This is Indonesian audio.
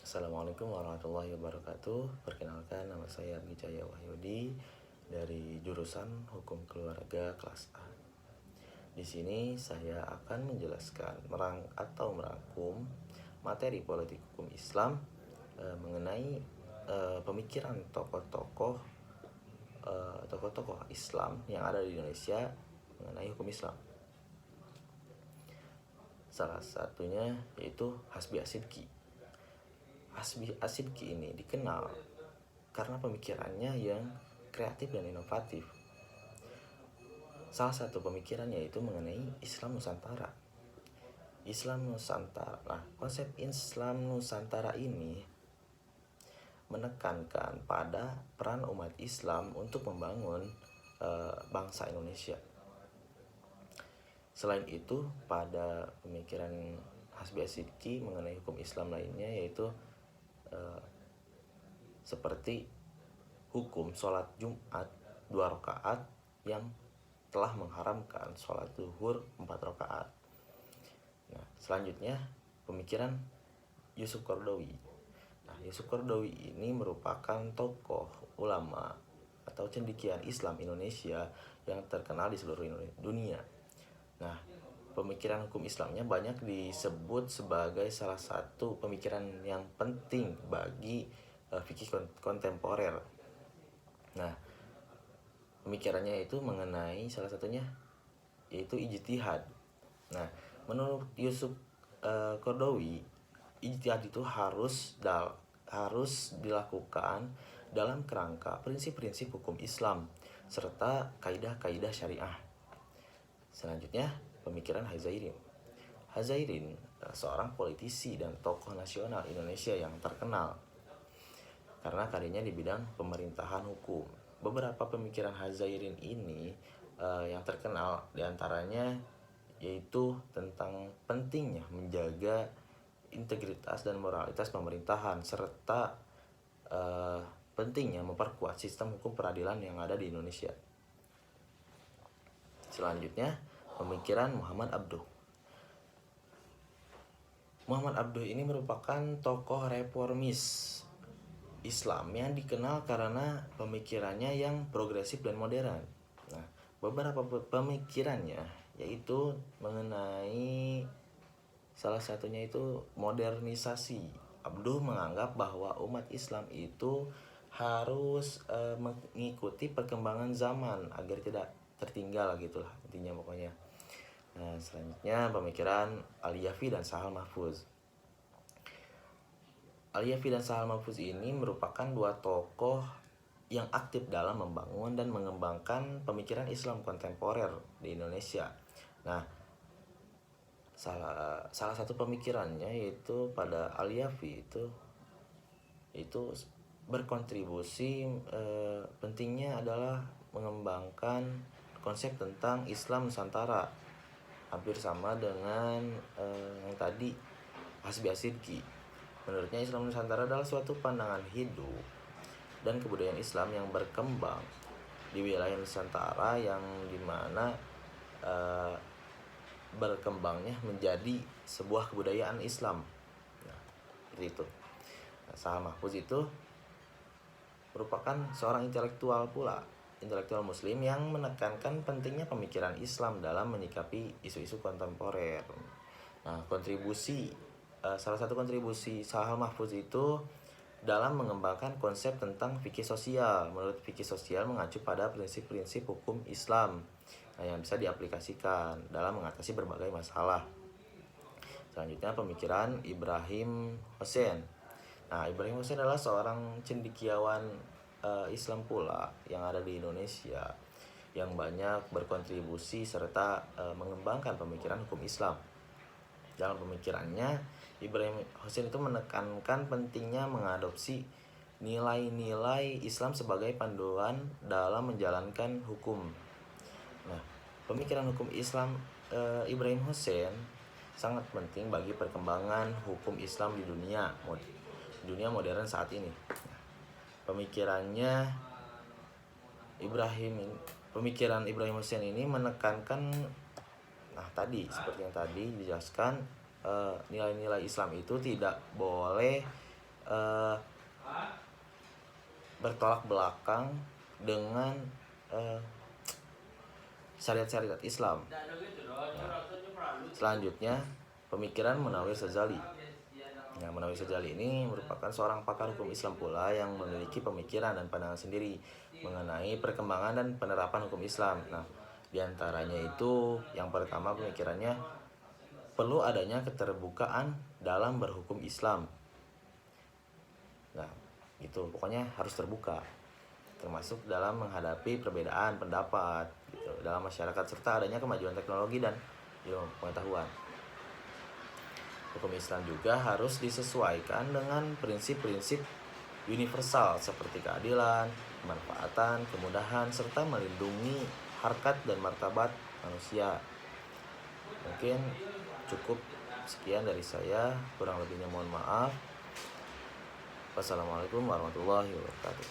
Assalamualaikum warahmatullahi wabarakatuh. Perkenalkan, nama saya Wijaya Wahyudi dari jurusan Hukum Keluarga kelas A. Di sini saya akan menjelaskan merangkum materi politik hukum Islam mengenai pemikiran tokoh-tokoh Islam yang ada di Indonesia mengenai hukum Islam. Salah satunya yaitu Hasbi Asyidqi. Hasbi Asyidqi ini dikenal karena pemikirannya yang kreatif dan inovatif. Salah satu pemikirannya itu mengenai Islam Nusantara. Islam Nusantara. Nah, konsep Islam Nusantara ini menekankan pada peran umat Islam untuk membangun bangsa Indonesia. Selain itu, pada pemikiran Hasbi Asyidqi mengenai hukum Islam lainnya yaitu seperti hukum sholat Jumat 2 rakaat yang telah mengharamkan sholat zuhur 4 rakaat. Nah, selanjutnya pemikiran Yusuf Qaradawi. Nah, Yusuf Qaradawi ini merupakan tokoh ulama atau cendekiawan Islam Indonesia yang terkenal di seluruh dunia. Nah, pemikiran hukum Islamnya banyak disebut sebagai salah satu pemikiran yang penting bagi fikih kontemporer. Nah, pemikirannya itu mengenai salah satunya yaitu ijtihad. Nah, menurut Yusuf Qaradawi, ijtihad itu harus dilakukan dalam kerangka prinsip-prinsip hukum Islam serta kaidah-kaidah syariah. Selanjutnya, pemikiran Hazairin. Hazairin seorang politisi dan tokoh nasional Indonesia yang terkenal karena karyanya di bidang pemerintahan hukum. Beberapa pemikiran Hazairin ini yang terkenal diantaranya yaitu tentang pentingnya menjaga integritas dan moralitas pemerintahan serta pentingnya memperkuat sistem hukum peradilan yang ada di Indonesia. Selanjutnya, pemikiran Muhammad Abduh. Muhammad Abduh ini merupakan tokoh reformis Islam yang dikenal karena pemikirannya yang progresif dan modern. Nah, beberapa pemikirannya yaitu mengenai salah satunya itu modernisasi. Abduh menganggap bahwa umat Islam itu harus mengikuti perkembangan zaman agar tidak tertinggal gitulah intinya pokoknya. Nah, selanjutnya pemikiran Al-Yafi dan Sahal Mahfuz. Al-Yafi dan Sahal Mahfuz ini merupakan dua tokoh yang aktif dalam membangun dan mengembangkan pemikiran Islam kontemporer di Indonesia. Nah, salah satu pemikirannya yaitu pada Al-Yafi itu berkontribusi pentingnya adalah mengembangkan konsep tentang Islam Nusantara, hampir sama dengan yang tadi Hasbi Asyidqi. Menurutnya Islam Nusantara adalah suatu pandangan hidup dan kebudayaan Islam yang berkembang di wilayah Nusantara yang dimana berkembangnya menjadi sebuah kebudayaan Islam. Nah, seperti itu. Nah, Sahal Mahfuz itu merupakan seorang intelektual Muslim yang menekankan pentingnya pemikiran Islam dalam menyikapi isu-isu kontemporer. Nah, salah satu kontribusi Sahal Mahfuz itu dalam mengembangkan konsep tentang fikih sosial. Menurut fikih sosial mengacu pada prinsip-prinsip hukum Islam yang bisa diaplikasikan dalam mengatasi berbagai masalah. Selanjutnya pemikiran Ibrahim Hussein. Nah, Ibrahim Hussein adalah seorang cendekiawan Islam pula yang ada di Indonesia yang banyak berkontribusi serta mengembangkan pemikiran hukum Islam. Dalam pemikirannya, Ibrahim Hussein itu menekankan pentingnya mengadopsi nilai-nilai Islam sebagai panduan dalam menjalankan hukum. Nah, pemikiran hukum Islam Ibrahim Hussein sangat penting bagi perkembangan hukum Islam di dunia modern saat ini. Pemikiran Ibrahim Hussein ini menekankan seperti yang tadi dijelaskan, nilai-nilai Islam itu tidak boleh eh, bertolak belakang dengan syariat-syariat Islam. Nah, selanjutnya pemikiran Munawir Sadzali. Nah, Munawir Sadzali ini merupakan seorang pakar hukum Islam pula yang memiliki pemikiran dan pandangan sendiri mengenai perkembangan dan penerapan hukum Islam. Nah, diantaranya itu yang pertama pemikirannya perlu adanya keterbukaan dalam berhukum Islam. Nah, gitu, pokoknya harus terbuka, termasuk dalam menghadapi perbedaan pendapat gitu dalam masyarakat serta adanya kemajuan teknologi dan ilmu pengetahuan. Hukum Islam juga harus disesuaikan dengan prinsip-prinsip universal seperti keadilan, kemanfaatan, kemudahan, serta melindungi harkat dan martabat manusia. Mungkin cukup sekian dari saya, kurang lebihnya mohon maaf. Wassalamualaikum warahmatullahi wabarakatuh.